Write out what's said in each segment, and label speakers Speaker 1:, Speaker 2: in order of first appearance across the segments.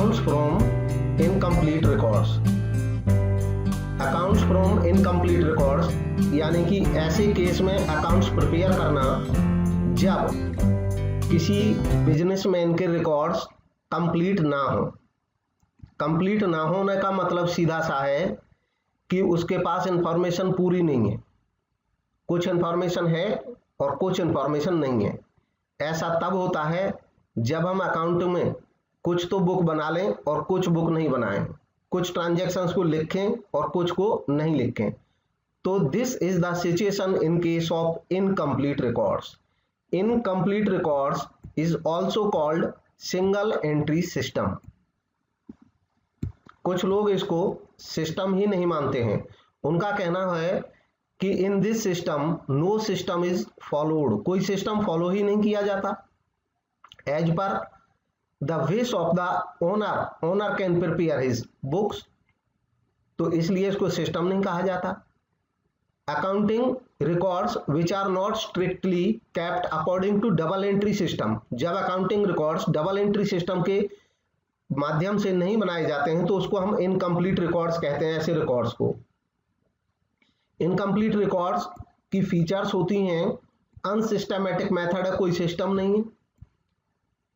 Speaker 1: Accounts from incomplete records. Accounts from incomplete records यानी कि ऐसे केस में अकाउंट्स प्रिपेयर करना जब किसी बिजनेसमैन के रिकॉर्ड्स कंप्लीट ना हो। कंप्लीट ना होने का मतलब सीधा सा है कि उसके पास इंफॉर्मेशन पूरी नहीं है, कुछ इंफॉर्मेशन है और कुछ इंफॉर्मेशन नहीं है। ऐसा तब होता है जब हम अकाउंट में कुछ तो बुक बना लें और कुछ बुक नहीं बनाएं, कुछ ट्रांजैक्शंस को लिखें और कुछ को नहीं लिखें। तो this is the situation in case of incomplete records. Incomplete records is also called single entry system. कुछ लोग इसको सिस्टम ही नहीं मानते हैं। उनका कहना है कि in this system no system is followed, कोई सिस्टम फॉलो ही नहीं किया जाता। As per the wish of the owner can prepare his books, तो इसलिए इसको सिस्टम नहीं कहा जाता। Accounting records which are not strictly kept according to double entry system, जब accounting records double entry system के माध्यम से नहीं बनाए जाते हैं तो उसको हम इनकम्प्लीट रिकॉर्ड्स कहते हैं। ऐसे रिकॉर्ड्स को इनकम्प्लीट रिकॉर्ड्स की फीचर्स होती हैं अनसिस्टमैटिक मेथड है, कोई सिस्टम नहीं है,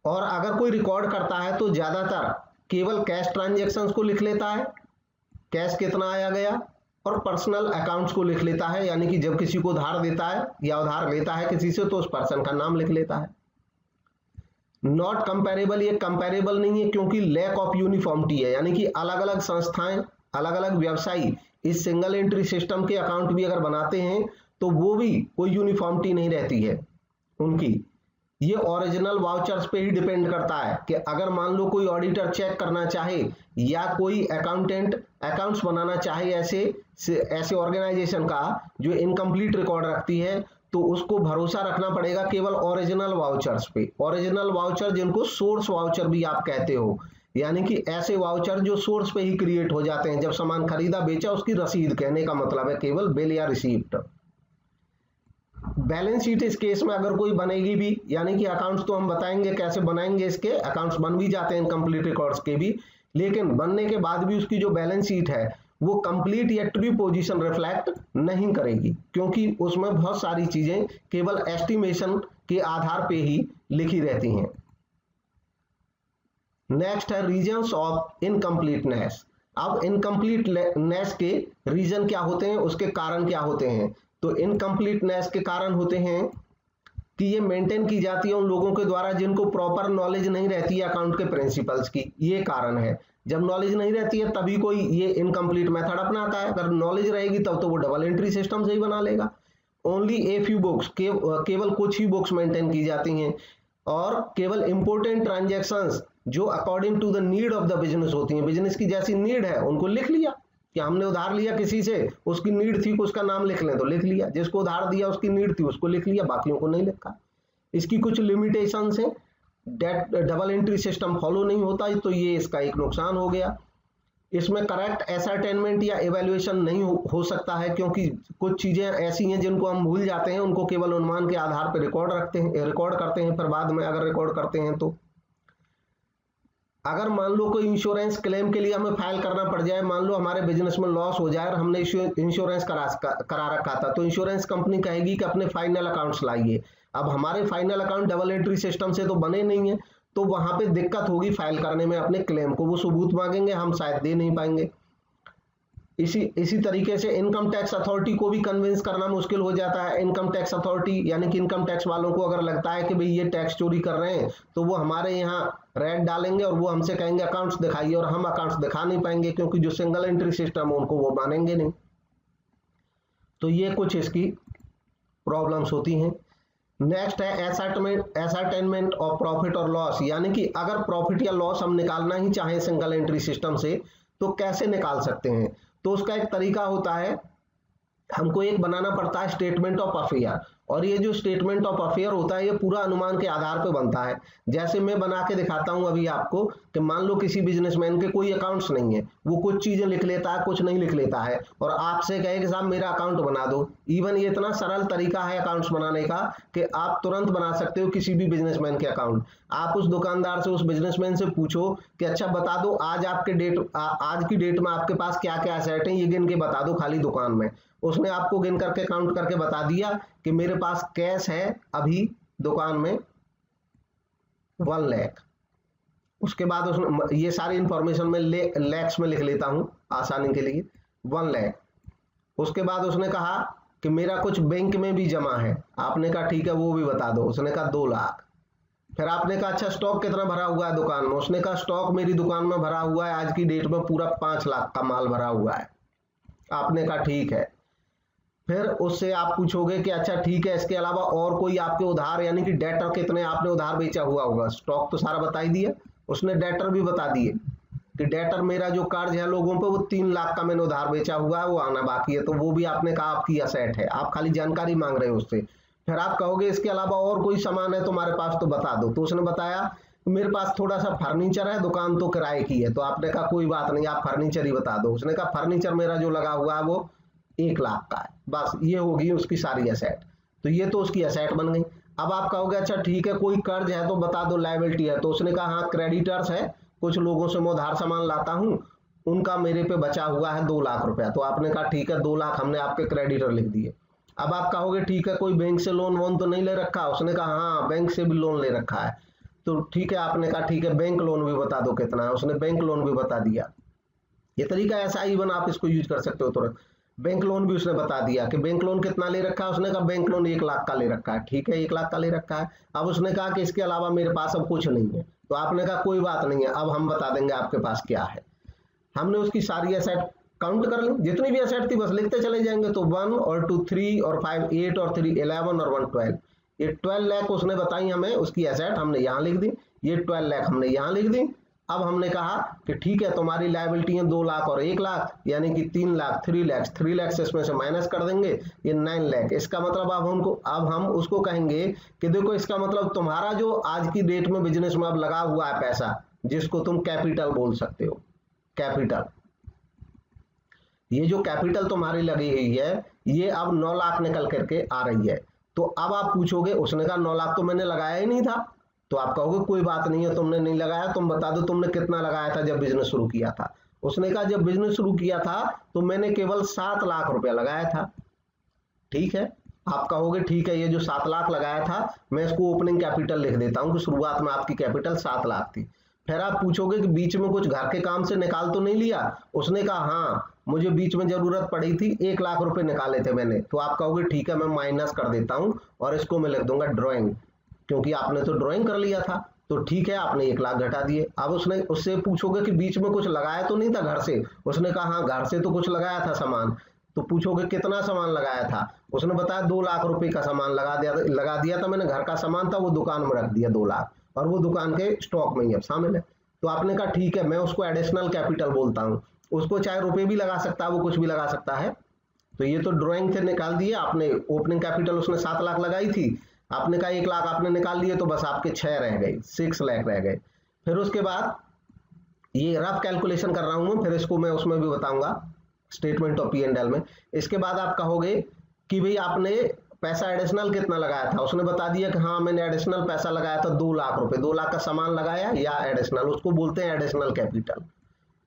Speaker 1: और अगर कोई रिकॉर्ड करता है तो ज्यादातर केवल कैश ट्रांजैक्शंस को लिख लेता है, कैश कितना आया गया, और पर्सनल अकाउंट्स को लिख लेता है, यानी कि जब किसी को उधार देता है या उधार लेता है किसी से तो उस पर्सन का नाम लिख लेता है। नॉट कंपेरेबल, ये कंपेरेबल नहीं है क्योंकि लैक ऑफ यूनिफॉर्मिटी है, यानी कि अलग अलग संस्थाएं, अलग अलग व्यवसायी इस सिंगल एंट्री सिस्टम के अकाउंट भी अगर बनाते हैं तो वो भी कोई यूनिफॉर्मिटी नहीं रहती है उनकी। ये ओरिजिनल वाउचर्स पे ही डिपेंड करता है कि अगर मान लो कोई ऑडिटर चेक करना चाहे या कोई अकाउंटेंट अकाउंट्स बनाना चाहे ऐसे ऑर्गेनाइजेशन का जो इनकम्प्लीट रिकॉर्ड रखती है, तो उसको भरोसा रखना पड़ेगा केवल ओरिजिनल वाउचर्स पे। ओरिजिनल वाउचर जिनको सोर्स वाउचर भी आप कहते हो, यानी कि ऐसे वाउचर जो सोर्स पे ही क्रिएट हो जाते हैं, जब सामान खरीदा बेचा उसकी रसीद, कहने का मतलब है केवल बिल या रिसीप्ट। बैलेंस शीट इस केस में अगर कोई बनेगी भी, यानी कि अकाउंट्स तो हम बताएंगे कैसे बनाएंगे, इसके अकाउंट्स बन भी जाते हैं इनकम्प्लीट रिकॉर्ड्स के भी, लेकिन बनने के बाद भी उसकी जो बैलेंस शीट है वो कंप्लीट या ट्रू पोजीशन रिफ्लेक्ट नहीं करेगी, क्योंकि उसमें बहुत सारी चीजें केवल एस्टिमेशन के आधार पे ही लिखी रहती हैं। नेक्स्ट है रीजंस ऑफ इनकम्प्लीटनेस। अब इनकम्प्लीटनेस के रीजन क्या होते हैं, उसके कारण क्या होते हैं। तो इनकम्प्लीटनेस के कारण होते हैं कि ये मेंटेन की जाती है उन लोगों के द्वारा जिनको प्रॉपर नॉलेज नहीं रहती है अकाउंट के प्रिंसिपल्स की, ये कारण है। जब नॉलेज नहीं रहती है तभी कोई ये इनकम्प्लीट मेथड अपनाता है, अगर नॉलेज रहेगी तब तो वो डबल एंट्री सिस्टम से ही बना लेगा। ओनली ए फ्यू बुक्स, केवल कुछ ही बुक्स मेंटेन की जाती हैं, और केवल इंपोर्टेंट ट्रांजैक्शंस जो according to the need of the business होती हैं, बिजनेस की जैसी नीड है उनको लिख लिया कि हमने उधार लिया किसी से, उसकी नीड थी कि उसका नाम लिख लें तो लिख लिया, जिसको उधार दिया उसकी नीड थी उसको लिख लिया, बाकियों को नहीं लिखा। इसकी कुछ लिमिटेशंस हैं, डबल एंट्री सिस्टम फॉलो नहीं होता, तो ये इसका एक नुकसान हो गया। इसमें करेक्ट एसरटेनमेंट या एवेल्युएशन नहीं हो सकता है, क्योंकि कुछ चीजें ऐसी हैं जिनको हम भूल जाते हैं, उनको केवल अनुमान के आधार पर रिकॉर्ड करते हैं, फिर बाद में अगर रिकॉर्ड करते हैं तो अगर मान लो कोई इंश्योरेंस क्लेम के लिए हमें फाइल करना पड़ जाए, मान लो हमारे बिजनेस में लॉस हो जाए और हमने इंश्योरेंस करा रखा था, तो इंश्योरेंस कंपनी कहेगी कि अपने फाइनल अकाउंट्स लाइए। अब हमारे final account double entry system से तो बने नहीं है, तो वहां पे दिक्कत होगी फाइल करने में अपने क्लेम को, वो सबूत मांगेंगे, हम शायद दे नहीं पाएंगे। इसी तरीके से इनकम टैक्स अथॉरिटी को भी कन्विंस करना मुश्किल हो जाता है। इनकम टैक्स अथॉरिटी यानी कि इनकम टैक्स वालों को अगर लगता है कि भाई ये टैक्स चोरी कर रहे हैं, तो वो हमारे यहाँ रेड डालेंगे और वो हमसे कहेंगे अकाउंट्स दिखाइए, और हम अकाउंट्स दिखा नहीं पाएंगे क्योंकि जो सिंगल एंट्री सिस्टम है उनको वो मानेंगे नहीं। तो ये कुछ इसकी प्रॉब्लम्स होती हैं। नेक्स्ट है एसरटेनमेंट ऑफ प्रॉफिट और लॉस, यानी कि अगर प्रॉफिट या लॉस हम निकालना ही चाहें सिंगल एंट्री सिस्टम से तो कैसे निकाल सकते हैं। तो उसका एक तरीका होता है, हमको एक बनाना पड़ता है स्टेटमेंट ऑफ अफेयर, और ये जो स्टेटमेंट ऑफ अफेयर होता है ये पूरा अनुमान के आधार पर बनता है। जैसे मैं बना के दिखाता हूं अभी आपको कि मान लो किसी बिजनेसमैन के कोई अकाउंट्स नहीं है, वो कुछ चीजें लिख लेता है, कुछ नहीं लिख लेता है, और आपसे कहे कि साहब मेरा अकाउंट बना दो। इवन ये इतना सरल तरीका है अकाउंट्स बनाने का कि आप तुरंत बना सकते हो किसी भी बिजनेसमैन के अकाउंट। आप उस दुकानदार से, उस बिजनेसमैन से पूछो कि अच्छा बता दो आज आज की डेट में आपके पास क्या क्या एसेट है, ये गिन के बता दो खाली दुकान में। उसने आपको गिन करके काउंट करके बता दिया कि मेरे पास कैश है अभी दुकान में 1 लाख। उसके बाद उसने ये सारी इंफॉर्मेशन में लैक्स में लिख लेता हूं आसानी के लिए, 1 लाख। उसके बाद उसने कहा कि मेरा कुछ बैंक में भी जमा है। आपने कहा ठीक है वो भी बता दो। उसने कहा 2 लाख। फिर आपने कहा अच्छा स्टॉक कितना भरा हुआ है दुकान में। उसने कहा स्टॉक मेरी दुकान में भरा हुआ है आज की डेट में पूरा 5 लाख का माल भरा हुआ है। आपने कहा ठीक है। फिर उससे आप पूछोगे कि अच्छा ठीक है इसके अलावा और कोई आपके उधार यानी कि डेटर कितने आपने उधार बेचा हुआ होगा। स्टॉक तो सारा बता ही दिया, उसने डेटर भी बता दिए कि डेटर मेरा जो कर्ज है लोगों पे वो 3 लाख का मैंने उधार बेचा हुआ है, वो आना बाकी है, तो वो भी आपने कहा आपकी असेट है। आप खाली जानकारी मांग रहे हो उससे। फिर आप कहोगे इसके अलावा और कोई सामान है तुम्हारे पास तो बता दो। तो उसने बताया मेरे पास थोड़ा सा फर्नीचर है, दुकान तो किराए की है। तो आपने कहा कोई बात नहीं आप फर्नीचर ही बता दो। उसने कहा फर्नीचर मेरा जो लगा हुआ है वो 1 लाख का है। बस ये होगी उसकी सारी एसेट। तो ये तो उसकी एसेट बन गई। अब आप कहोगे अच्छा ठीक है कोई कर्ज है तो बता दो, लायबिलिटी है। तो उसने कहा हाँ क्रेडिटर्स है, कुछ लोगों से मैं उधार सामान लाता हूं, उनका मेरे पे बचा हुआ है 2 लाख रुपया। तो आपने कहा ठीक है 2 लाख हमने आपके क्रेडिटर लिख दिए। अब आप कहोगे ठीक है कोई बैंक से लोन वोन तो नहीं ले रखा। उसने कहा हाँ बैंक से भी लोन ले रखा है। तो ठीक है आपने कहा ठीक है बैंक लोन भी बता दो कितना है। उसने बैंक लोन भी बता दिया। ये तरीका ऐसा इवन आप इसको यूज कर सकते हो तुरंत। बैंक लोन भी उसने बता दिया कि बैंक लोन कितना ले रखा है। उसने कहा बैंक लोन 1 लाख का ले रखा है। ठीक है 1 लाख का ले रखा है। अब उसने कहा कि इसके अलावा मेरे पास अब कुछ नहीं है। तो आपने कहा कोई बात नहीं है अब हम बता देंगे आपके पास क्या है। हमने उसकी सारी एसेट काउंट कर ली, जितनी भी एसेट थी बस लिखते चले जाएंगे। तो 1 और 2 3 और 5 8 और 3 11 और 1 12। ये 12 लाख उसने बताई हमें उसकी एसेट, हमने यहाँ लिख दी। ये 12 लाख हमने यहाँ लिख दी। अब हमने कहा कि ठीक है तुम्हारी लायबिलिटी है 2 लाख और 1 लाख यानी कि 3 लाख, 3 लाख से इसमें से माइनस कर देंगे, ये 9 लाख। इसका मतलब अब हम उसको कहेंगे कि देखो इसका मतलब तुम्हारा जो आज की डेट में बिजनेस में अब लगा हुआ है पैसा, जिसको तुम कैपिटल बोल सकते हो, कैपिटल, ये जो कैपिटल तुम्हारी लगी हुई है ये अब 9 लाख निकल करके आ रही है। तो अब आप पूछोगे, उसने कहा 9 लाख तो मैंने लगाया ही नहीं था। तो आप कहोगे कोई बात नहीं है तुमने नहीं लगाया, तुम बता दो तुमने कितना लगाया था जब बिजनेस शुरू किया था। उसने कहा जब बिजनेस शुरू किया था तो मैंने केवल 7 लाख रुपया लगाया था। ठीक है, आप कहोगे ठीक है ये जो 7 लाख लगाया था मैं इसको ओपनिंग कैपिटल लिख देता हूं कि शुरुआत में आपकी कैपिटल 7 लाख थी। फिर आप पूछोगे कि बीच में कुछ घर के काम से निकाल तो नहीं लिया। उसने कहा हाँ मुझे बीच में जरूरत पड़ी थी, 1 लाख रुपए निकाले थे मैंने। तो आप कहोगे ठीक है मैं माइनस कर देता हूं और इसको मैं लिख दूंगा ड्रॉइंग, क्योंकि आपने तो ड्राइंग कर लिया था। तो ठीक है आपने 1 लाख घटा दिए। अब उससे पूछोगे कि बीच में कुछ लगाया तो नहीं था घर से। उसने कहा हाँ घर से तो कुछ लगाया था सामान। तो पूछोगे कितना सामान लगाया था। उसने बताया 2 लाख रुपए का सामान लगा दिया था मैंने, घर का सामान था वो दुकान में रख दिया 2 लाख, और वो दुकान के स्टॉक में ही अब शामिल है। तो आपने कहा ठीक है मैं उसको एडिशनल कैपिटल बोलता हूँ। उसको चाहे रुपए भी लगा सकता है, वो कुछ भी लगा सकता है। तो ये तो ड्रॉइंग से निकाल दिए आपने। ओपनिंग कैपिटल उसने 7 लाख लगाई थी, आपने कहा 1 लाख आपने निकाल लिए, तो बस आपके 6 रह गए, 6 लाख रह गए। फिर उसके बाद ये रफ कैलकुलेशन कर रहा हूं मैं, फिर इसको मैं उसमें भी बताऊंगा स्टेटमेंट ऑफ P&L में। इसके बाद आप कहोगे कि भाई आपने पैसा एडिशनल कितना लगाया था। उसने बता दिया कि हाँ मैंने एडिशनल पैसा लगाया था 2 लाख रुपए, 2 लाख का सामान लगाया या एडिशनल, उसको बोलते हैं एडिशनल कैपिटल।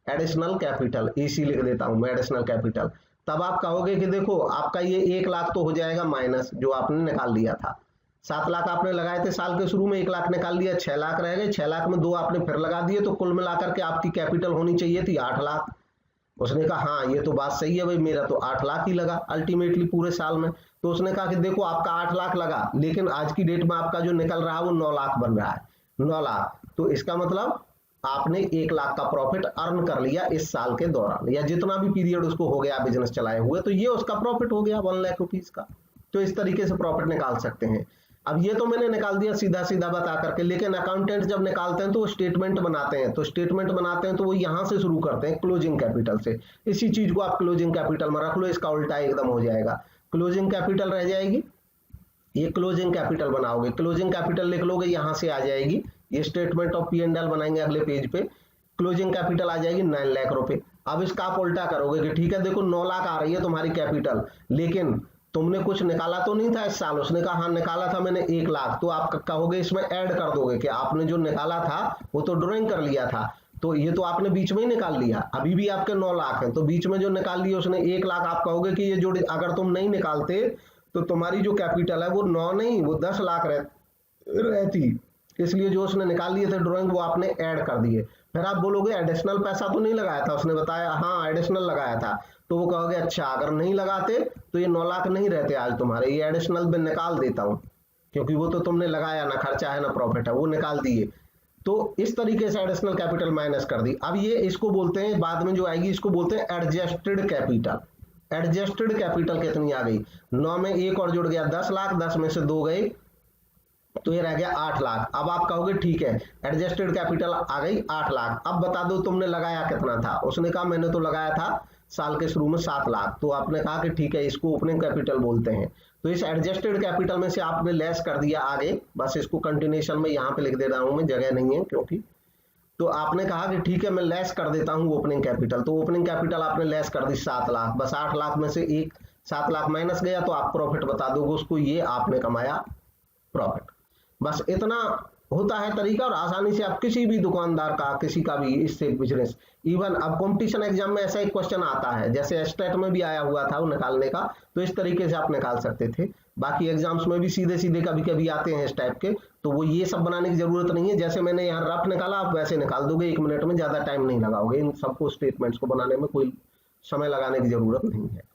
Speaker 1: एडिशनल कैपिटल इसी लिख देता हूं मैं, एडिशनल कैपिटल। तब आप कहोगे कि देखो आपका ये 1 लाख तो हो जाएगा माइनस जो आपने निकाल लिया था। 7 लाख आपने लगाए थे साल के शुरू में, 1 लाख निकाल दिया, 6 लाख रह गए। 6 लाख में 2 आपने फिर लगा दिए, तो कुल मिलाकर के आपकी कैपिटल होनी चाहिए थी 8 लाख। उसने कहा हाँ ये तो बात सही है भाई, मेरा तो 8 लाख ही लगा अल्टीमेटली पूरे साल में। तो उसने कहा कि देखो आपका 8 लाख लगा, लेकिन आज की डेट में आपका जो निकल रहा है वो 9 लाख बन रहा है, 9 लाख। तो इसका मतलब आपने 1 लाख का प्रॉफिट अर्न कर लिया इस साल के दौरान, या जितना भी पीरियड उसको हो गया बिजनेस चलाए हुए, तो ये उसका प्रॉफिट हो गया 1 लाख रुपीज का। तो इस तरीके से प्रॉफिट निकाल सकते हैं। अब ये तो मैंने निकाल दिया सीधा सीधा बता करके, लेकिन अकाउंटेंट जब निकालते हैं तो वो स्टेटमेंट बनाते हैं। तो स्टेटमेंट बनाते हैं तो वो यहां से शुरू करते हैं क्लोजिंग कैपिटल से। इसी चीज को आप क्लोजिंग कैपिटल में रख लो, इसका उल्टा एकदम हो जाएगा। क्लोजिंग कैपिटल रह जाएगी ये क्लोजिंग कैपिटल बनाओगे, क्लोजिंग कैपिटल लिख लोगे, यहां से आ जाएगी, ये स्टेटमेंट ऑफ P&L बनाएंगे अगले पेज पे, क्लोजिंग कैपिटल आ जाएगी 9 लाख रुपए। अब इसका आप उल्टा करोगे कि ठीक है देखो 9 लाख आ रही है तुम्हारी कैपिटल, लेकिन तुमने कुछ निकाला तो नहीं था इस साल। उसने कहा हाँ निकाला था मैंने 1 लाख, तो आप कहोगे इसमें ऐड कर दोगे कि आपने जो निकाला था वो तो ड्राइंग कर लिया था, तो ये तो आपने बीच में ही निकाल लिया, अभी भी आपके 9 लाख है, तो बीच में जो निकाल लिया उसने 1 लाख, आप कहोगे कि ये जो अगर तुम नहीं निकालते तो तुम्हारी जो कैपिटल है वो 9 नहीं वो 10 लाख रहती, इसलिए जो उसने निकाल लिए थे ड्राइंग वो आपने ऐड कर दिए। फिर आप बोलोगे एडिशनल पैसा तो नहीं लगाया था, उसने बताया हाँ एडिशनल लगाया था, तो वो कहोगे अच्छा अगर नहीं लगाते तो ये 9 लाख नहीं रहते आज तुम्हारे, ये एडिशनल में निकाल देता हूं, क्योंकि वो तो तुमने लगाया ना, खर्चा है ना प्रॉफिट है, वो निकाल दिए। तो इस तरीके से एडिशनल कैपिटल माइनस कर दी। अब ये इसको बोलते हैं, बाद में जो आएगी इसको बोलते हैं एडजस्टेड कैपिटल। एडजस्टेड कैपिटल कितनी आ गई, 9 में 1 और जुड़ गया 10 लाख, 10 में से 2 गए तो ये रह गया 8 लाख। अब आप कहोगे ठीक है एडजस्टेड कैपिटल आ गई 8 लाख, अब बता दो तुमने लगाया कितना था। उसने कहा मैंने तो लगाया था साल के शुरू में 7 लाख, तो आपने कहा कि ठीक है इसको ओपनिंग कैपिटल बोलते हैं। तो इस एडजस्टेड कैपिटल में से आपने लेस कर दिया आगे, बस इसको कंटिन्यूएशन में यहाँ पे लिख दे रहा हूं मैं, जगह नहीं है क्योंकि, तो आपने कहा कि ठीक है मैं लेस कर देता हूं ओपनिंग कैपिटल, तो ओपनिंग कैपिटल आपने लेस कर दी 7 लाख, बस 8 लाख में से 7 लाख माइनस गया, तो आप प्रॉफिट बता दोगे उसको, ये आपने कमाया प्रॉफिट। बस इतना होता है तरीका, और आसानी से आप किसी भी दुकानदार का किसी का भी इससे बिजनेस, इवन अब कंपटीशन एग्जाम में ऐसा एक क्वेश्चन आता है जैसे एस्टेट में भी आया हुआ था वो निकालने का, तो इस तरीके से आप निकाल सकते थे। बाकी एग्जाम्स में भी सीधे सीधे कभी कभी आते हैं इस टाइप के, तो वो ये सब बनाने की जरूरत नहीं है, जैसे मैंने यहाँ रफ निकाला आप वैसे निकाल दोगे 1 मिनट में, ज्यादा टाइम नहीं लगाओगे, इन सबको स्टेटमेंट्स को बनाने में कोई समय लगाने की जरूरत नहीं है।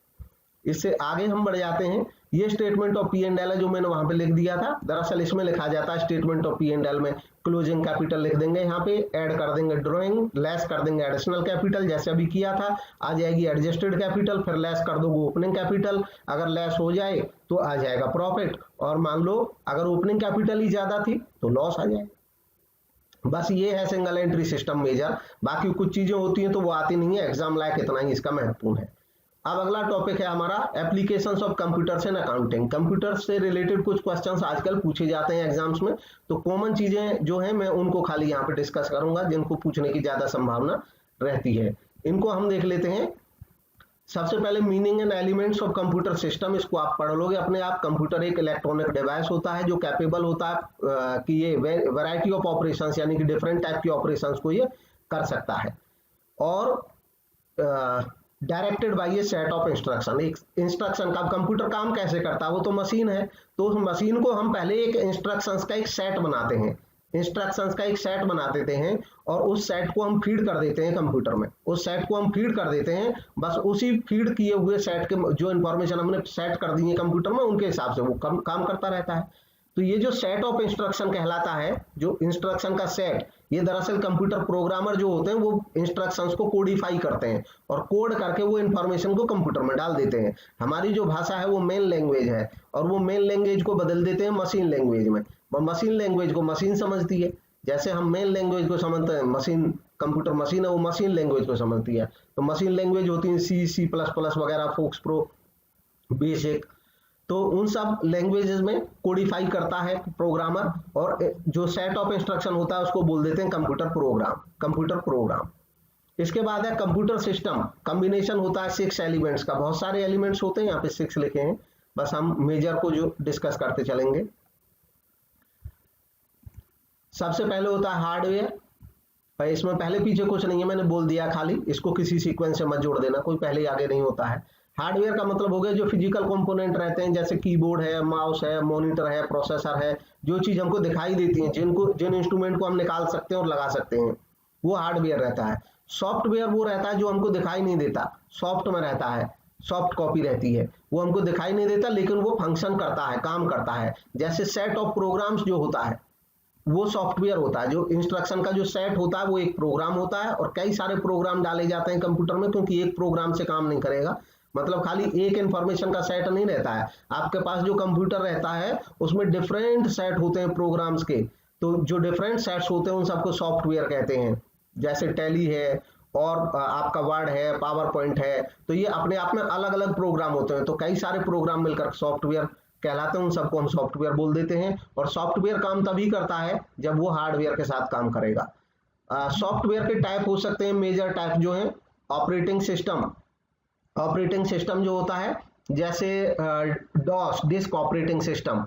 Speaker 1: इससे आगे हम बढ़ जाते हैं, ये स्टेटमेंट ऑफ P&L है जो मैंने वहां पे लिख दिया था, दरअसल इसमें लिखा जाता है स्टेटमेंट ऑफ P&L में क्लोजिंग कैपिटल लिख देंगे, यहाँ पे ऐड कर देंगे ड्राइंग, लेस कर देंगे एडिशनल कैपिटल जैसे अभी किया था, आ जाएगी एडजस्टेड कैपिटल, फिर लेस कर दोगे ओपनिंग कैपिटल, अगर लेस हो जाए तो आ जाएगा प्रॉफिट, और मान लो अगर ओपनिंग कैपिटल ही ज्यादा थी तो लॉस आ जाएगा। बस ये है सिंगल एंट्री सिस्टम मेजर, बाकी कुछ चीजें होती हैं तो वो आती नहीं है, एग्जाम लायक इतना ही इसका महत्वपूर्ण है। अब अगला टॉपिक है हमारा applications of computers in accounting. Computer से रिलेटेड कुछ क्वेश्चंस आजकल पूछे जाते हैं एग्जाम्स में, तो कॉमन चीजें जो हैं मैं उनको खाली यहाँ पे डिस्कस करूंगा जिनको पूछने की ज्यादा संभावना रहती है। इनको हम देख लेते हैं। सबसे पहले meaning and elements of computer system, इसको आप पढ़ लोगे अपने आप। कंप्यूटर एक इलेक्ट्रॉनिक डिवाइस होता है जो कैपेबल होता है कि ये वैरायटी ऑफ ऑपरेशंस यानी कि डिफरेंट टाइप की ऑपरेशंस को ये कर सकता है, और directed by A set of instruction. एक इंस्ट्रक्शन का कंप्यूटर काम कैसे करता है, वो तो मशीन है, तो उस मशीन को हम पहले एक इंस्ट्रक्शंस का एक सेट बनाते हैं, इंस्ट्रक्शंस का एक सेट बना देते हैं, और उस सेट को हम फीड कर देते हैं कंप्यूटर में, उस सेट को हम फीड कर देते हैं, बस उसी फीड किए हुए सेट के जो इंफॉर्मेशन हमने सेट कर दी है कंप्यूटर में उनके हिसाब से वो काम करता रहता है। तो ये जो सेट ऑफ इंस्ट्रक्शन कहलाता है, जो इंस्ट्रक्शन का सेट, ये दरअसल कंप्यूटर प्रोग्रामर जो होते हैं वो इंस्ट्रक्शंस को कोडिफाई करते हैं और कोड करके वो इंफॉर्मेशन को कंप्यूटर में डाल देते हैं। हमारी जो भाषा है वो मेन लैंग्वेज है, और वो मेन लैंग्वेज को बदल देते हैं मशीन लैंग्वेज में। मशीन लैंग्वेज को मशीन समझती है, जैसे हम मेन लैंग्वेज को समझते हैं, मशीन कंप्यूटर मशीन है वो मशीन लैंग्वेज को समझती है। तो मशीन लैंग्वेज होती है C++ वगैरह, फोक्स प्रो, बेसिक, तो उन सब लैंग्वेजेस में कोडिफाई करता है प्रोग्रामर, और जो सेट ऑफ इंस्ट्रक्शन होता है उसको बोल देते हैं कंप्यूटर प्रोग्राम। इसके बाद है कंप्यूटर सिस्टम। कॉम्बिनेशन होता है 6 एलिमेंट्स का, बहुत सारे एलिमेंट्स होते हैं, यहाँ पे 6 लिखे हैं, बस हम मेजर को जो डिस्कस करते चलेंगे। सबसे पहले होता है हार्डवेयर, और इसमें पहले पीछे कुछ नहीं है, मैंने बोल दिया खाली, इसको किसी सीक्वेंस से मत जोड़ देना, कोई पहले आगे नहीं होता है। हार्डवेयर का मतलब हो गया जो फिजिकल कंपोनेंट रहते हैं, जैसे कीबोर्ड है, माउस है, मॉनिटर है, प्रोसेसर है, जो चीज हमको दिखाई देती है, जिन इंस्ट्रूमेंट को हम निकाल सकते हैं और लगा सकते हैं, वो हार्डवेयर रहता है। सॉफ्टवेयर वो रहता है जो हमको दिखाई नहीं देता, सॉफ्ट में रहता है, सॉफ्ट कॉपी रहती है, वो हमको दिखाई नहीं देता लेकिन वो फंक्शन करता है, काम करता है। जैसे सेट ऑफ प्रोग्राम्स जो होता है वो सॉफ्टवेयर होता है, जो इंस्ट्रक्शन का जो सेट होता है वो एक प्रोग्राम होता है, और कई सारे प्रोग्राम डाले जाते हैं कंप्यूटर में, क्योंकि एक प्रोग्राम से काम नहीं करेगा, मतलब खाली एक इंफॉर्मेशन का सेट नहीं रहता है। आपके पास जो कंप्यूटर रहता है उसमें डिफरेंट सेट होते हैं प्रोग्राम्स के, तो जो डिफरेंट सेट्स होते हैं उन सबको सॉफ्टवेयर कहते हैं। जैसे टैली है, और आपका वर्ड है, पावर पॉइंट है, तो ये अपने आप में अलग अलग प्रोग्राम होते हैं, तो कई सारे प्रोग्राम मिलकर सॉफ्टवेयर कहलाते हैं, उन सबको हम सॉफ्टवेयर बोल देते हैं। और सॉफ्टवेयर काम तभी करता है जब वो हार्डवेयर के साथ काम करेगा। सॉफ्टवेयर के टाइप हो सकते हैं, मेजर टाइप जो है ऑपरेटिंग सिस्टम। ऑपरेटिंग सिस्टम जो होता है जैसे DOS disk operating system,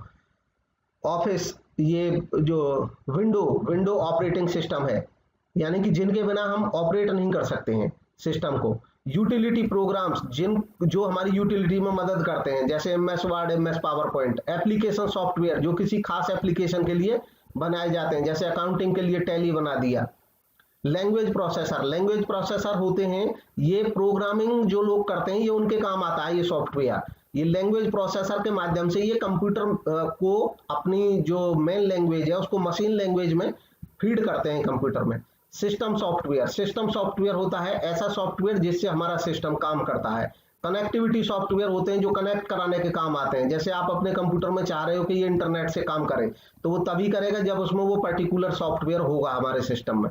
Speaker 1: office, ये जो विंडो ऑपरेटिंग सिस्टम है, यानी कि जिनके बिना हम ऑपरेट नहीं कर सकते हैं सिस्टम को। यूटिलिटी प्रोग्राम्स जो हमारी यूटिलिटी में मदद करते हैं, जैसे MS word, MS power point. Application software जो किसी खास एप्लीकेशन के लिए बनाए जाते हैं, जैसे अकाउंटिंग के लिए टैली बना दिया। लैंग्वेज प्रोसेसर होते हैं, ये प्रोग्रामिंग जो लोग करते हैं ये उनके काम आता है ये सॉफ्टवेयर। ये लैंग्वेज प्रोसेसर के माध्यम से ये कंप्यूटर को अपनी जो मेन लैंग्वेज है उसको मशीन लैंग्वेज में फीड करते हैं कंप्यूटर में। सिस्टम सॉफ्टवेयर होता है ऐसा सॉफ्टवेयर जिससे हमारा सिस्टम काम करता है। कनेक्टिविटी सॉफ्टवेयर होते हैं जो कनेक्ट कराने के काम आते हैं, जैसे आप अपने कंप्यूटर में चाह रहे हो कि ये इंटरनेट से काम करे, तो वो तभी करेगा जब उसमें वो पर्टिकुलर सॉफ्टवेयर होगा हमारे सिस्टम में।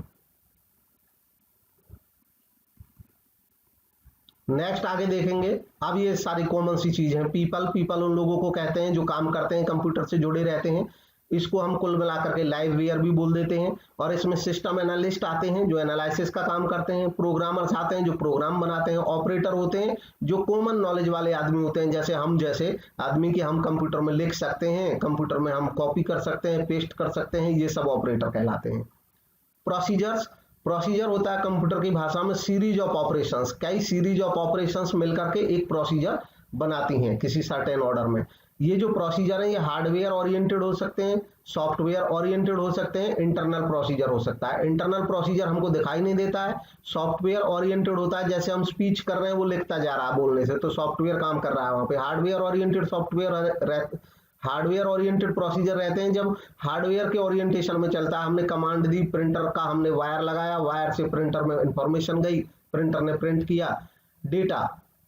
Speaker 1: नेक्स्ट आगे देखेंगे। अब ये सारी कॉमन सी चीज है। पीपल उन लोगों को कहते हैं जो काम करते हैं, कंप्यूटर से जुड़े रहते हैं। इसको हम कुल मिलाकर के लाइववेयर भी बोल देते हैं। और इसमें सिस्टम एनालिस्ट आते हैं जो एनालिसिस का काम करते हैं। प्रोग्रामर्स आते हैं जो प्रोग्राम बनाते हैं। ऑपरेटर होते हैं जो कॉमन नॉलेज वाले आदमी होते हैं, जैसे हम जैसे आदमी की हम कंप्यूटर में लिख सकते हैं, कंप्यूटर में हम कॉपी कर सकते हैं, पेस्ट कर सकते हैं, ये सब ऑपरेटर कहलाते हैं। प्रोसीजर होता है कंप्यूटर की भाषा में सीरीज ऑफ ऑपरेशंस। कई सीरीज ऑफ ऑपरेशंस मिलकर के एक प्रोसीजर बनाती हैं किसी सर्टेन ऑर्डर में। ये जो प्रोसीजर है ये हार्डवेयर ओरिएंटेड हो सकते हैं, सॉफ्टवेयर ओरिएंटेड हो सकते हैं, इंटरनल प्रोसीजर हो सकता है। इंटरनल प्रोसीजर हमको दिखाई नहीं देता है। सॉफ्टवेयर ओरिएंटेड होता है, जैसे हम स्पीच कर रहे हैं वो लिखता जा रहा है बोलने से, तो सॉफ्टवेयर काम कर रहा है वहां पे। हार्डवेयर ओरिएंटेड प्रोसीजर रहते हैं जब हार्डवेयर के ओरिएंटेशन में चलता है। हमने कमांड दी, प्रिंटर का हमने वायर लगाया, वायर से प्रिंटर में इंफॉर्मेशन गई, प्रिंटर ने प्रिंट किया।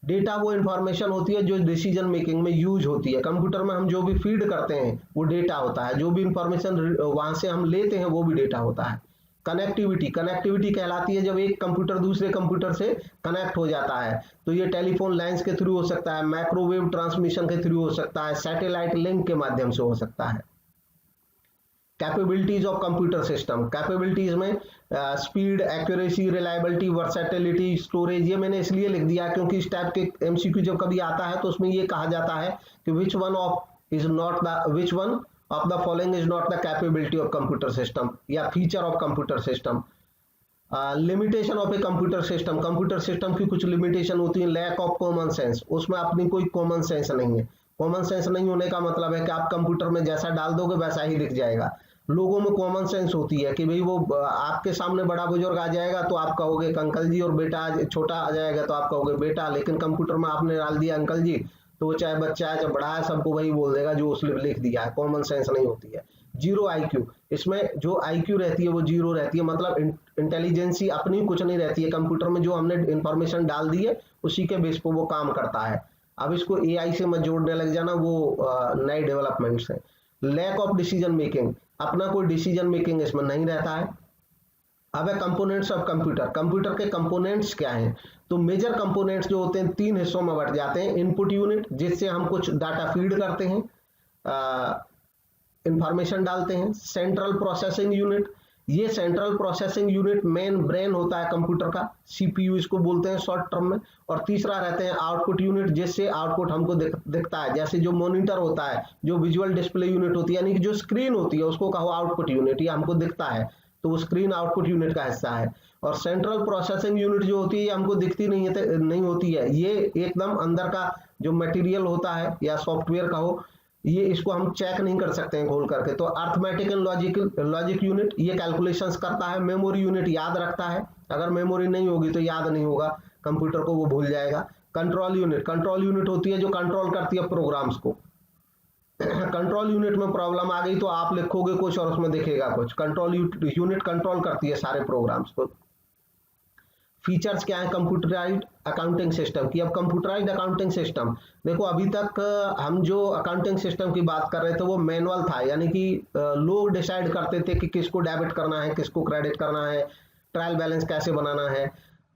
Speaker 1: डेटा वो इंफॉर्मेशन होती है जो डिसीजन मेकिंग में यूज होती है। कंप्यूटर में हम जो भी फीड करते हैं वो डेटा होता है, जो भी इंफॉर्मेशन वहां से हम लेते हैं वो भी डेटा होता है। कनेक्टिविटी कहलाती है जब एक कंप्यूटर दूसरे कंप्यूटर से कनेक्ट हो जाता है, तो ये टेलीफोन लाइंस के थ्रू हो सकता है, माइक्रोवेव ट्रांसमिशन के थ्रू हो सकता है, सैटेलाइट लिंक के माध्यम से हो सकता है। Capabilities of computer system, capabilities में speed, accuracy, reliability, versatility, storage. ये मैंने इसलिए लिख दिया क्योंकि इस टाइप के एमसीक्यू जब कभी आता है तो उसमें ये कहा जाता है कि which one of the following is not the capability of computer system या feature of computer system. Limitation of a computer system की कुछ लिमिटेशन होती है। लैक ऑफ कॉमन सेंस, उसमें अपनी कोई कॉमन सेंस नहीं है। कॉमन सेंस नहीं होने का मतलब है कि आप कंप्यूटर में जैसा डाल दोगे वैसा ही दिख जाएगा। लोगों में कॉमन सेंस होती है कि भाई वो आपके सामने बड़ा बुजुर्ग आ जाएगा तो आप कहोगे अंकल जी, और बेटा छोटा आ जाएगा तो आप कहोगे बेटा। लेकिन कंप्यूटर में आपने डाल दिया अंकल जी, तो वो चाहे बच्चा है चाहे बड़ा है सबको वही बोल देगा जो उसने लिख दिया है। कॉमन सेंस नहीं होती है। जीरो आईक्यू, इसमें जो आईक्यू रहती है वो जीरो रहती है, मतलब इंटेलिजेंसी अपनी कुछ नहीं रहती है। कंप्यूटर में जो हमने इंफॉर्मेशन डाल दी है उसी के बेस पर वो काम करता है। अब इसको एआई से मत जोड़ने लग जाना, वो नए डेवलपमेंट्स हैं। लैक ऑफ डिसीजन मेकिंग, अपना कोई डिसीजन मेकिंग इसमें नहीं रहता है। अब है कंपोनेंट्स ऑफ कंप्यूटर के कंपोनेंट्स क्या हैं? तो मेजर कंपोनेंट्स जो होते हैं तीन हिस्सों में बट जाते हैं। इनपुट यूनिट, जिससे हम कुछ डाटा फीड करते हैं, इंफॉर्मेशन डालते हैं। सेंट्रल प्रोसेसिंग यूनिट, ये central processing unit main brain होता है कंप्यूटर का, सीपीयू इसको बोलते हैं शॉर्ट टर्म में। और तीसरा रहते हैं आउटपुट यूनिट, जिससे आउटपुट हमको दिखता है। जैसे जो मॉनिटर होता है, जो विजुअल डिस्प्ले यूनिट होती है, यानी कि जो स्क्रीन होती है उसको कहो आउटपुट यूनिट, ये हमको दिखता है तो वो स्क्रीन आउटपुट यूनिट का हिस्सा है। और सेंट्रल प्रोसेसिंग यूनिट जो होती है ये हमको दिखती नहीं होती है, ये एकदम अंदर का जो मटेरियल होता है या सॉफ्टवेयर का हो, ये इसको हम चेक नहीं कर सकते हैं खोल करके। तो अर्थमेटिक एंड लॉजिक यूनिट ये कैलकुलेशंस करता है। मेमोरी यूनिट याद रखता है, अगर मेमोरी नहीं होगी तो याद नहीं होगा कंप्यूटर को, वो भूल जाएगा। कंट्रोल यूनिट होती है जो कंट्रोल करती है प्रोग्राम्स को। कंट्रोल यूनिट में प्रॉब्लम आ गई तो आप लिखोगे कुछ और उसमें दिखेगा कुछ। कंट्रोल यूनिट कंट्रोल करती है सारे प्रोग्राम्स को। फीचर्स क्या है कंप्यूटराइज्ड अकाउंटिंग सिस्टम की? अब कंप्यूटराइज्ड अकाउंटिंग सिस्टम, देखो अभी तक हम जो अकाउंटिंग सिस्टम की बात कर रहे थे वो मैनुअल था, यानी कि लोग डिसाइड करते थे कि किसको डेबिट करना है, किसको क्रेडिट करना है, ट्रायल बैलेंस कैसे बनाना है।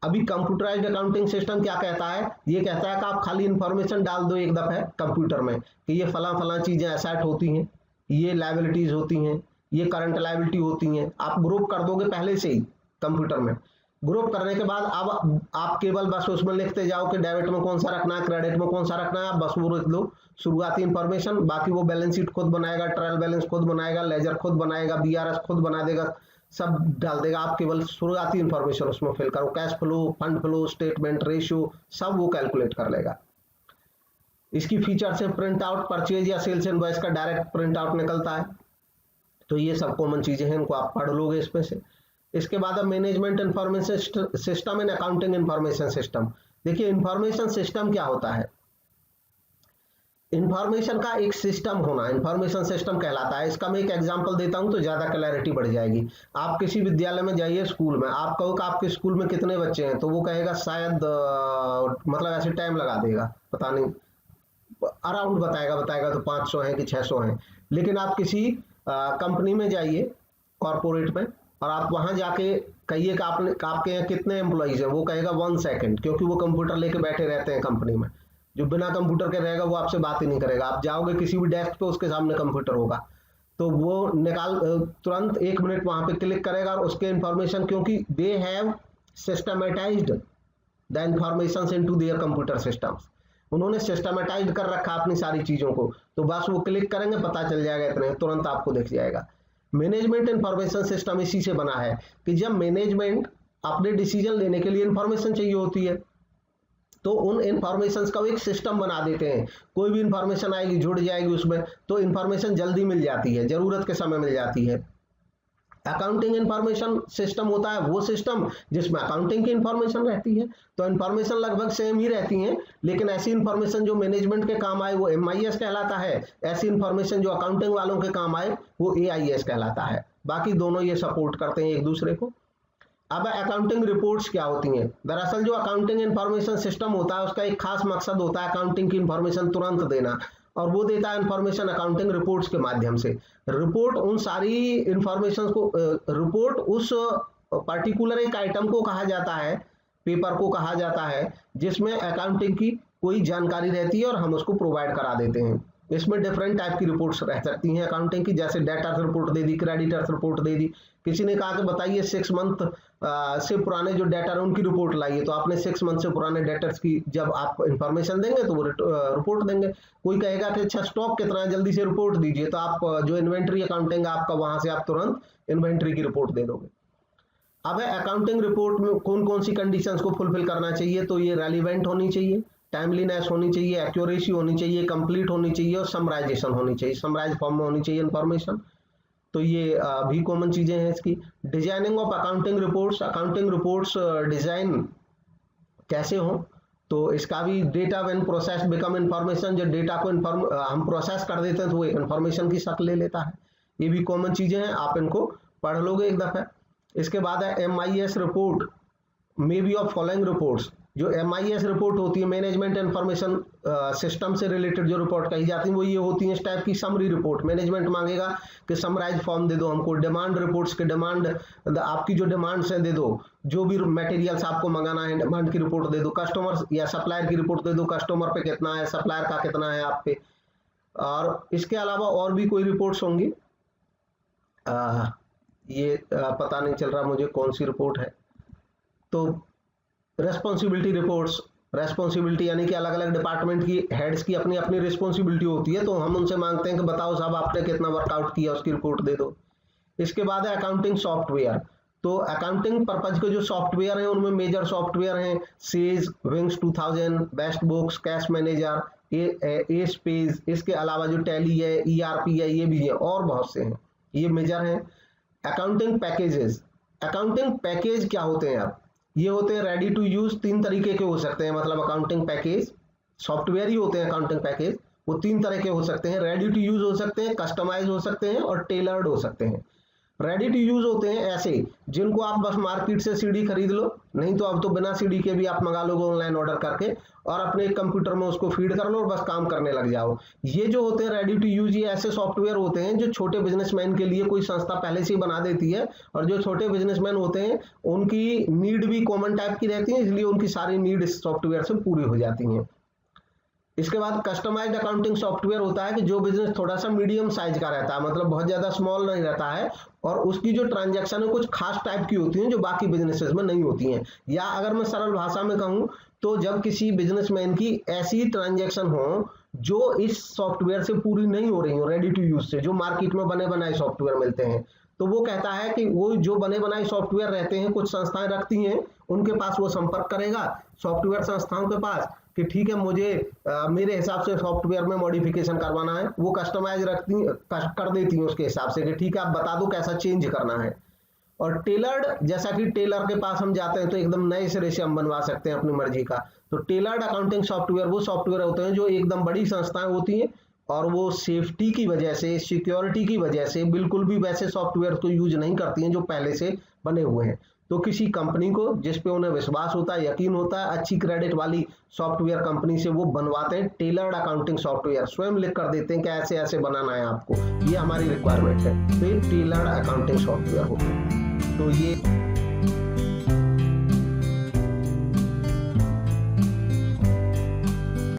Speaker 1: अभी कंप्यूटराइज्ड अकाउंटिंग सिस्टम क्या कहता है, ये कहता है कि आप खाली इंफॉर्मेशन डाल दो एक दफे कंप्यूटर में कि ये फला चीजें एसेट होती हैं, ये लायबिलिटीज होती हैं, ये करंट लायबिलिटी होती हैं, आप ग्रुप कर दोगे पहले से ही कंप्यूटर में। ग्रुप करने के बाद अब आप केवल बस उसमें लिखते जाओ कि डेबिट में कौन सा रखना है, क्रेडिट में कौन सा रखना है, आप बस वो लिख दो शुरुआती इंफॉर्मेशन। बाकी वो बैलेंस शीट खुद बनाएगा, ट्रायल बैलेंस खुद बनाएगा, लेजर खुद बनाएगा, बीआरएस खुद बना देगा, सब डाल देगा। आप केवल शुरुआती इंफॉर्मेशन उसमें फिल करो, cash flow, fund flow, statement, ratio, सब वो कैलकुलेट कर लेगा। इसकी फीचर से प्रिंट आउट परचेज या सेल्स इनवॉइस का डायरेक्ट प्रिंट आउट निकलता है। तो ये सब कॉमन चीजें हैं, इनको आप पढ़ लोगे इसमें से। इसके बाद अब management information system and accounting information system. देखिए इंफॉर्मेशन सिस्टम क्या होता है, इंफॉर्मेशन का एक सिस्टम होना इंफॉर्मेशन सिस्टम कहलाता है। इसका मैं एक एग्जांपल देता हूं तो ज्यादा क्लैरिटी बढ़ जाएगी। आप किसी विद्यालय में जाइए, स्कूल में, आप कहो कि आपके स्कूल में कितने बच्चे हैं, तो वो कहेगा शायद मतलब ऐसे टाइम लगा देगा, पता नहीं, अराउंड बताएगा तो 500 हैं कि 600 हैं। लेकिन आप किसी कंपनी में जाइए, कॉर्पोरेट में, और आप वहां जाके कहिए कि आपके यहाँ कितने एम्प्लॉइज हैं, वो कहेगा 1 सेकंड, क्योंकि वो कंप्यूटर लेके बैठे रहते हैं कंपनी में। जो बिना कंप्यूटर के रहेगा वो आपसे बात ही नहीं करेगा। आप जाओगे किसी भी डेस्क पे, उसके सामने कंप्यूटर होगा, तो वो तुरंत 1 मिनट वहां पे क्लिक करेगा और उसके इंफॉर्मेशन, क्योंकि they have systematised the information into their computer systems, उन्होंने सिस्टमेटाइज कर रखा अपनी सारी चीजों को, तो बस वो क्लिक करेंगे, पता चल जाएगा, इतने तुरंत आपको दिख जाएगा। मैनेजमेंट इंफॉर्मेशन सिस्टम इसी से बना है कि जब मैनेजमेंट अपने डिसीजन लेने के लिए इंफॉर्मेशन चाहिए होती है, तो उन इंफॉर्मेशन का एक सिस्टम बना देते हैं। कोई भी इंफॉर्मेशन आएगी, जुड़ जाएगी उसमें, तो इंफॉर्मेशन जल्दी मिल जाती है, जरूरत के समय मिल जाती है। अकाउंटिंग इंफॉर्मेशन सिस्टम होता है वो सिस्टम जिसमें अकाउंटिंग की इंफॉर्मेशन रहती है। तो इंफॉर्मेशन लगभग सेम ही रहती हैं, लेकिन ऐसी इंफॉर्मेशन जो मैनेजमेंट के काम आए वो MIS कहलाता है, ऐसी इंफॉर्मेशन जो अकाउंटिंग वालों के काम आए वो AIS कहलाता है। बाकी दोनों ये सपोर्ट करते हैं एक दूसरे को। अब अकाउंटिंग रिपोर्ट्स क्या होती हैं? दरअसल जो अकाउंटिंग इंफॉर्मेशन सिस्टम होता है उसका एक खास मकसद होता है अकाउंटिंग की इंफॉर्मेशन तुरंत देना, और वो देता है इंफॉर्मेशन अकाउंटिंग रिपोर्ट्स के माध्यम से। रिपोर्ट उन सारी इंफॉर्मेशन को, रिपोर्ट उस पर्टिकुलर एक आइटम को कहा जाता है, पेपर को कहा जाता है, जिसमें अकाउंटिंग की कोई जानकारी रहती है और हम उसको प्रोवाइड करा देते हैं। इसमें डिफरेंट टाइप की रिपोर्ट्स रह सकती हैं अकाउंटिंग की, जैसे डेटर्स रिपोर्ट दे दी, क्रेडिटर्स रिपोर्ट दे दी। किसी ने कहा कि बताइए 6 मंथ से पुराने जो डेटर है उनकी रिपोर्ट लाइए, तो आपने 6 मंथ से पुराने डेटर्स की जब आप इंफॉर्मेशन देंगे तो वो रिपोर्ट देंगे। कोई कहेगा कि अच्छा स्टॉक कितना है, जल्दी से रिपोर्ट दीजिए, तो आप जो इन्वेंट्री अकाउंटिंग आपका, वहां से आप तुरंत इन्वेंट्री की रिपोर्ट दे दोगे। अब अकाउंटिंग रिपोर्ट में कौन कौन सी कंडीशंस को फुलफिल करना चाहिए, तो ये रेलिवेंट होनी चाहिए, टाइमलीनेस होनी चाहिए, एक्यूरेसी होनी चाहिए, कंप्लीट होनी चाहिए और समराइजेशन होनी चाहिए, समराइज फॉर्म में होनी चाहिए इंफॉर्मेशन। तो ये भी कॉमन चीजें हैं इसकी। Designing of accounting reports design कैसे हो, तो इसका भी data when process become information, जो डेटा को हम प्रोसेस कर देते हैं तो वो एक इंफॉर्मेशन की शक्ल ले लेता है। ये भी कॉमन चीजें हैं, आप इनको पढ़ लोगे एक दफे। इसके बाद है MIS report may be of following reports. जो MIS रिपोर्ट होती है, मैनेजमेंट इंफॉर्मेशन सिस्टम से रिलेटेड जो रिपोर्ट कही जाती है वो ये होती है इस टाइप की समरी रिपोर्ट। मैनेजमेंट मांगेगा कि समराइज फॉर्म दे दो हमको, डिमांड रिपोर्ट्स के डिमांड, आपकी जो डिमांड्स है दे दो, जो भी मटेरियल्स आपको मंगाना है डिमांड की रिपोर्ट दे दो। कस्टमर या सप्लायर की रिपोर्ट दे दो, कस्टमर पे कितना है, सप्लायर का कितना है आप पे। और इसके अलावा और भी कोई रिपोर्ट्स होंगी, ये पता नहीं चल रहा मुझे कौन सी रिपोर्ट है। तो रेस्पॉन्सिबिलिटी रिपोर्ट्स, रेस्पॉन्सिबिलिटी यानी कि अलग अलग डिपार्टमेंट की हेड्स की अपनी अपनी रिस्पॉन्सिबिलिटी होती है, तो हम उनसे मांगते हैं कि बताओ साहब आपने कितना वर्कआउट किया, उसकी रिपोर्ट दे दो। इसके बाद है अकाउंटिंग सॉफ्टवेयर। तो अकाउंटिंग पर्पज के जो सॉफ्टवेयर हैं उनमें मेजर सॉफ्टवेयर हैं says, wings 2000, best books, cash manager, space. इसके अलावा जो टैली है, ERP है, ये भी है और बहुत से हैं, ये मेजर हैं। अकाउंटिंग पैकेजेस, अकाउंटिंग पैकेज क्या होते हैं? अब ये होते हैं रेडी टू यूज, 3 तरीके के हो सकते हैं, मतलब अकाउंटिंग पैकेज सॉफ्टवेयर ही होते हैं। अकाउंटिंग पैकेज वो 3 तरह के हो सकते हैं, रेडी टू यूज हो सकते हैं, कस्टमाइज हो सकते हैं और टेलर्ड हो सकते हैं। रेडी टू यूज होते हैं ऐसे जिनको आप बस मार्केट से सीडी खरीद लो, नहीं तो अब तो बिना सीडी के भी आप मंगा लोगे ऑनलाइन ऑर्डर करके और अपने कंप्यूटर में उसको फीड कर लो और बस काम करने लग जाओ। ये जो होते हैं रेडी टू यूज, ये ऐसे सॉफ्टवेयर होते हैं जो छोटे बिजनेसमैन के लिए कोई संस्था पहले से ही बना देती है, और जो छोटे बिजनेसमैन होते हैं उनकी नीड भी कॉमन टाइप की रहती है, इसलिए उनकी सारी नीड इस सॉफ्टवेयर से पूरी हो जाती हैं। इसके बाद कस्टमाइज्ड अकाउंटिंग सॉफ्टवेयर होता है कि जो बिजनेस थोड़ा सा मीडियम साइज का रहता है, मतलब बहुत ज्यादा स्मॉल नहीं रहता है, और उसकी जो ट्रांजैक्शन है कुछ खास टाइप की होती हैं जो बाकी बिजनेसेस में नहीं होती हैं। या अगर मैं सरल भाषा में कहूं तो जब किसी बिजनेसमैन की ऐसी ट्रांजैक्शन हो जो इस सॉफ्टवेयर से पूरी नहीं हो रही हो, रेडी टू यूज से, जो मार्केट में बने बनाए सॉफ्टवेयर मिलते हैं, तो वो कहता है कि वो जो बने बनाए सॉफ्टवेयर रहते हैं कुछ संस्थाएं रखती हैं, उनके पास वो संपर्क करेगा सॉफ्टवेयर संस्थाओं के पास कि ठीक है मुझे मेरे हिसाब से सॉफ्टवेयर में मॉडिफिकेशन करवाना है, वो कस्टमाइज रखती कर देती हैं उसके हिसाब से कि ठीक है आप बता दो कैसा चेंज करना है। और टेलर्ड, जैसा कि टेलर के पास हम जाते हैं तो एकदम नए सिरे से हम बनवा सकते हैं अपनी मर्जी का, तो टेलर्ड अकाउंटिंग सॉफ्टवेयर वो सॉफ्टवेयर होते हैं जो एकदम बड़ी संस्थाएं होती हैं और वो सेफ्टी की वजह से, सिक्योरिटी की वजह से बिल्कुल भी वैसे सॉफ्टवेयर को यूज नहीं करती हैं जो पहले से बने हुए हैं। तो किसी कंपनी को जिस पे उन्हें विश्वास होता है, यकीन होता है, अच्छी क्रेडिट वाली सॉफ्टवेयर कंपनी से वो बनवाते हैं टेलर्ड अकाउंटिंग सॉफ्टवेयर, स्वयं लिख कर देते हैं कि ऐसे ऐसे बनाना है आपको, ये हमारी रिक्वायरमेंट है, तो ये टेलर्ड अकाउंटिंग सॉफ्टवेयर होते हैं। तो ये